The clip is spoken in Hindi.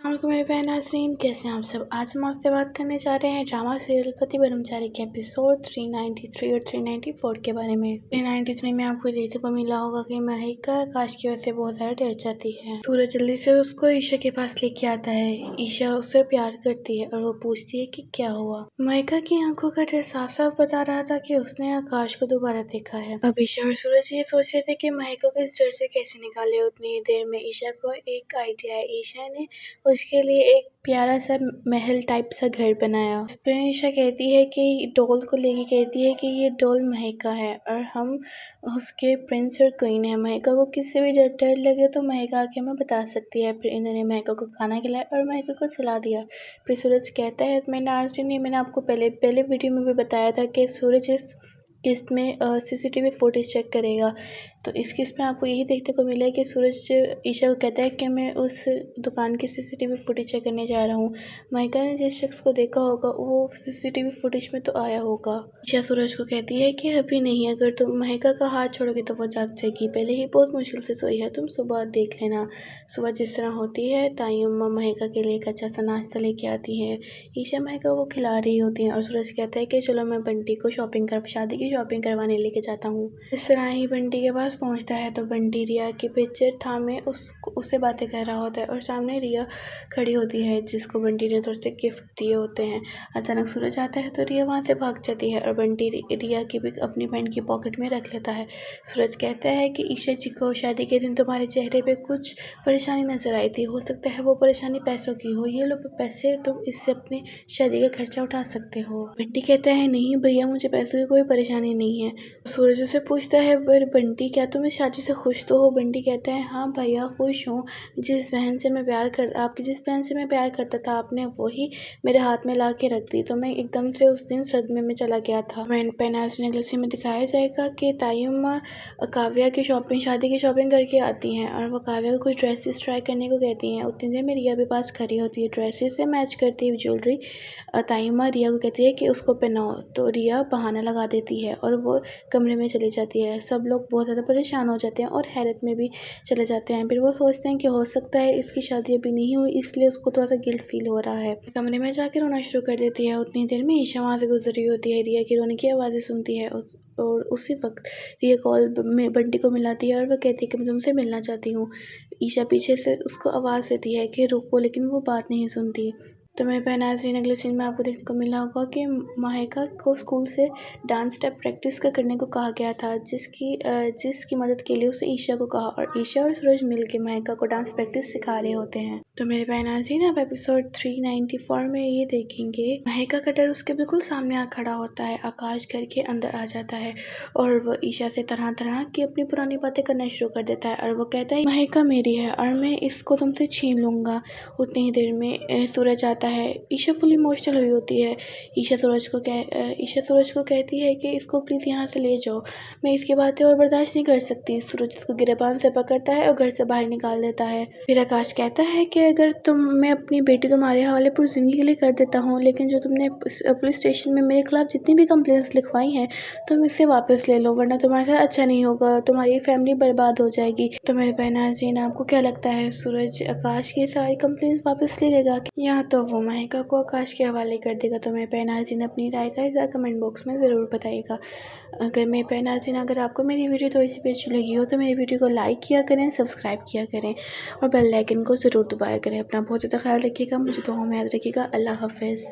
तो मेरे बहन नाज़रीन, कैसे हैं आप सब। आज हम आपसे बात करने जा रहे हैं ड्रामा सीरियल पति ब्रह्मचारी के एपिसोड 393 और 394 के बारे में। 393 में आपको देखने को मिला होगा कि महिका आकाश की वजह से बहुत ज़्यादा डर जाती है। सूरज जल्दी से उसको ईशा के पास लेके आता है। ईशा उससे प्यार करती है और वो पूछती है कि क्या हुआ। महिका की आंखों का डर साफ साफ बता रहा था कि उसने आकाश को दोबारा देखा है। अब ईशा और सूरज ये सोच रहे थे कि महिका को इस डर से कैसे निकाले। उतनी ही देर में ईशा को एक आइडिया है। ईशा ने उसके लिए एक प्यारा सा महल टाइप सा घर बनाया। उस पे ईशा कहती है कि डॉल को लेके कहती है कि ये डॉल महिका है और हम उसके प्रिंस और क्वीन है। महिका को किससे भी डर लगे तो महिका आके हमें बता सकती है। फिर इन्होंने महिका को खाना खिलाया और महिका को सिला दिया। फिर सूरज कहता है, मैंने आज नहीं, मैंने आपको पहले वीडियो में भी बताया था कि सूरज इस किस्त में CCTV फुटेज चेक करेगा। तो इस किस्त में आपको यही देखने को मिला है कि सूरज ईशा को कहता है कि मैं उस दुकान की CCTV फुटेज चेक करने जा रहा हूँ। महिका ने जिस शख्स को देखा होगा वो CCTV फुटेज में तो आया होगा। ईशा सूरज को कहती है कि अभी नहीं, अगर तुम महिका का हाथ छोड़ोगे तो वो जाग जाएगी। पहले ही बहुत मुश्किल से सोई है, तुम सुबह देख लेना। सुबह जिस तरह होती है ताई अम्मा महिका के लिए एक अच्छा सा नाश्ता लेके आती है। ईशा महिका वो खिला रही होती है और सूरज कहता है कि चलो मैं बंटी को शादी की शॉपिंग करवाने लेके जाता हूँ। इस तरह ही बंटी के पास पहुँचता है तो बंटी रिया की पिक्चर थामे उससे बातें कर रहा होता है और सामने रिया खड़ी होती है जिसको बंटी ने थोड़े से गिफ्ट दिए होते हैं। अचानक सूरज आता है तो रिया वहाँ से भाग जाती है और बंटी रिया की पिक अपनी पैंट की पॉकेट में रख लेता है। सूरज कहता है कि ईशा जी को शादी के दिन तुम्हारे चेहरे पे कुछ परेशानी नजर आई थी, हो सकता है वो परेशानी पैसों की हो, ये लो पैसे, तुम इससे अपनी शादी का खर्चा उठा सकते हो। बंटी कहता है नहीं भैया, मुझे पैसों की कोई परेशानी नहीं है। सूरज उसे पूछता है पर बंटी क्या तुम इस शादी से खुश तो हो। बंटी कहता है हाँ भैया खुश हूँ, आपकी जिस बहन से मैं प्यार करता था आपने वही मेरे हाथ में ला के रख दी, तो मैं एकदम से उस दिन सदमे में चला गया था। पेनास नेकलेस में दिखाया जाएगा कि ताई अम्मा काव्या की शादी की शॉपिंग करके आती हैं और वो काव्या को कुछ ड्रेसेस ट्राई करने को कहती हैं। उतनी देर में रिया भी पास खड़ी होती है, ड्रेसेस से मैच करती हुई ज्वेलरी ताई अम्मा रिया को कहती है कि उसको पहनाओ, तो रिया बहाना लगा देती है और वो कमरे में चली जाती है। सब लोग बहुत ज़्यादा परेशान हो जाते हैं और हैरत में भी चले जाते हैं। फिर वो सोचते हैं कि हो सकता है इसकी शादी अभी नहीं हुई इसलिए उसको थोड़ा सा गिल्ट फील हो रहा है। कमरे में जाकर रोना शुरू कर देती है। उतनी देर में ईशा वहाँ से गुजर रही होती है, रिया की रोने की आवाज़ें सुनती है और उसी वक्त रिया कॉल में बंटी को मिलाती है और वह कहती है कि मैं तुमसे मिलना चाहती हूँ। ईशा पीछे से उसको आवाज़ देती है कि रुको, लेकिन वो बात नहीं सुनती। तो मेरे बहन नाज़रीन, अगले सीन में आपको देखने को मिला होगा कि महिका को स्कूल से डांस स्टेप प्रैक्टिस करने को कहा गया था, जिसकी मदद के लिए उसे ईशा को कहा और ईशा और सूरज मिलकर महिका को डांस प्रैक्टिस सिखा रहे होते हैं। तो मेरे बहन नाज़रीन, आप एपिसोड 394 में ये देखेंगे महिका का डर उसके बिल्कुल सामने आ खड़ा होता है। आकाश घर के अंदर आ जाता है और वो ईशा से तरह तरह की अपनी पुरानी बातें करना शुरू कर देता है और वो कहता है महिका मेरी है और मैं इसको तुमसे छीन लूँगा। उतनी ही देर में सूरज आता है। ईशा फुल इमोशनल हुई होती है। ईशा सूरज को कहती है कि इसको प्लीज़ यहाँ से ले जाओ, मैं इसकी बातें और बर्दाश्त नहीं कर सकती। सूरज इसको गिरेबान से पकड़ता है और घर से बाहर निकाल देता है। फिर आकाश कहता है कि अगर मैं अपनी बेटी तुम्हारे हवाले पूरी जिंदगी के लिए कर देता हूँ, लेकिन जो तुमने पुलिस स्टेशन में मेरे खिलाफ जितनी भी कंप्लेंट्स लिखवाई हैं तुम इससे वापस ले लो, वरना तुम्हारे साथ अच्छा नहीं होगा, तुम्हारी फैमिली बर्बाद हो जाएगी। तो मेरे बहन नाज़रीन, आपको क्या लगता है सूरज आकाश की सारी कंप्लेंट्स वापस ले लेगा या तो वो महिका को आकाश के हवाले कर देगा? तो मेरे बहन नाज़रीन अपनी राय का इज़हार कमेंट बॉक्स में ज़रूर बताइएगा। अगर आपको मेरी वीडियो थोड़ी सी भी अच्छी लगी हो तो मेरी वीडियो को लाइक किया करें, सब्सक्राइब किया करें और बेल आइकन को ज़रूर दबाया करें। अपना बहुत ज़्यादा ख्याल रखिएगा, मुझे दुआओं में याद रखिएगा। अल्लाह हाफ़िज़।